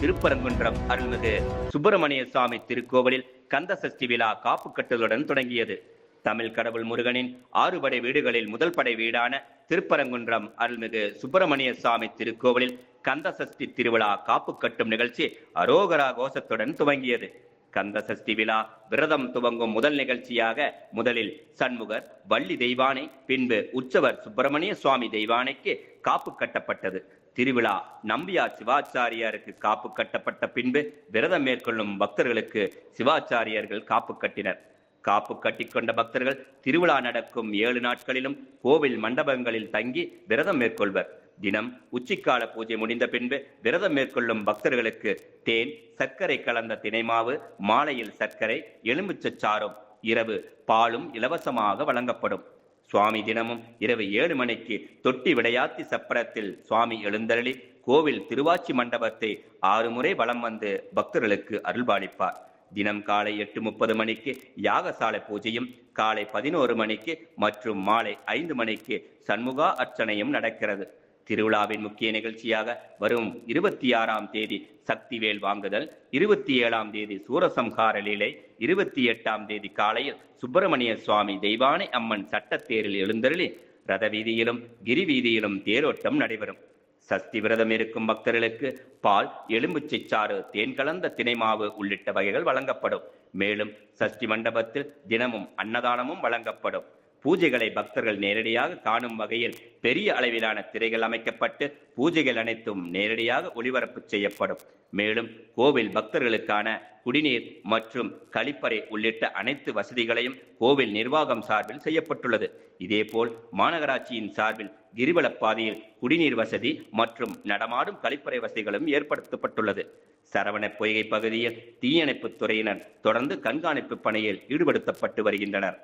திருப்பரங்குன்றம் அருள்மிகு சுப்பிரமணிய சுவாமி திருக்கோவிலில் கந்த சஷ்டி விழா காப்பு கட்டுதலுடன் தொடங்கியது. தமிழ் கடவுள் முருகனின் 6 படை வீடுகளில் முதல் படை வீடான திருப்பரங்குன்றம் அருள்மிகு சுப்பிரமணிய சுவாமி திருக்கோவிலில் கந்த சஷ்டி திருவிழா காப்பு கட்டும் நிகழ்ச்சி அரோகரா கோஷத்துடன் துவங்கியது. கந்த சஷ்டி விழா விரதம் துவங்கும் முதல் நிகழ்ச்சியாக முதலில் சண்முகர், வள்ளி தெய்வானை, பின்பு உற்சவர் சுப்பிரமணிய சுவாமி தெய்வானைக்கு காப்பு கட்டப்பட்டது. திருவிழா நம்பியார் சிவாச்சாரியாருக்கு காப்பு கட்டப்பட்ட பின்பு விரதம் மேற்கொள்ளும் பக்தர்களுக்கு சிவாச்சாரியர்கள் காப்பு கட்டினர். காப்பு கட்டிக்கொண்ட பக்தர்கள் திருவிழா நடக்கும் 7 நாட்களிலும் கோவில் மண்டபங்களில் தங்கி விரதம் மேற்கொள்வர். தினம் உச்சிக்கால பூஜை முடிந்த பின்பு விரதம் மேற்கொள்ளும் பக்தர்களுக்கு தேன், சர்க்கரை கலந்த தினைமாவு, மாலையில் சர்க்கரை, எலுமிச்சச்சாறும், இரவு பாலும் இலவசமாக வழங்கப்படும். சுவாமி தினமும் இரவு 7 மணிக்கு தொட்டி விடையாத்தி சப்பரத்தில் சுவாமி எழுந்தருளி கோவில் திருவாச்சி மண்டபத்தை 6 முறை வலம் வந்து பக்தர்களுக்கு அருள்பாலிப்பார். தினம் காலை 8:30 மணிக்கு யாகசாலை பூஜையும், காலை 11 மணிக்கு மற்றும் மாலை 5 மணிக்கு சண்முகா அர்ச்சனையும் நடக்கிறது. திருவிழாவின் முக்கிய நிகழ்ச்சியாக வரும் 26ஆம் தேதி சக்திவேல் வாங்குதல், 27ஆம் தேதி சூரசம்ஹார லீலை, 28ஆம் தேதி காலையில் சுப்பிரமணிய சுவாமி தெய்வானை அம்மன் சட்டத்தேரில் எழுந்தருளி ரத வீதியிலும் கிரி வீதியிலும் தேரோட்டம் நடைபெறும். சஷ்டி விரதம் இருக்கும் பக்தர்களுக்கு பால், எலும்புச்சை சாறு, தேன் கலந்த தினைமாவு உள்ளிட்ட வகைகள் வழங்கப்படும். மேலும் சஷ்டி மண்டபத்தில் தினமும் அன்னதானமும் வழங்கப்படும். பூஜைகளை பக்தர்கள் நேரடியாக காணும் வகையில் பெரிய அளவிலான திரைகள் அமைக்கப்பட்டு பூஜைகள் அனைத்தும் நேரடியாக ஒளிபரப்பு செய்யப்படும். மேலும் கோவில் பக்தர்களுக்கான குடிநீர் மற்றும் கழிப்பறை உள்ளிட்ட அனைத்து வசதிகளையும் கோவில் நிர்வாகம் சார்பில் செய்யப்பட்டுள்ளது. இதேபோல் மாநகராட்சியின் சார்பில் கிரிவலப்பாதையில் குடிநீர் வசதி மற்றும் நடமாடும் கழிப்பறை வசதிகளும் ஏற்படுத்தப்பட்டுள்ளது. சரவண பொய்கை பகுதியில் தீயணைப்புத் துறையினர் தொடர்ந்து கண்காணிப்பு பணியில் ஈடுபடுத்தப்பட்டு வருகின்றனர்.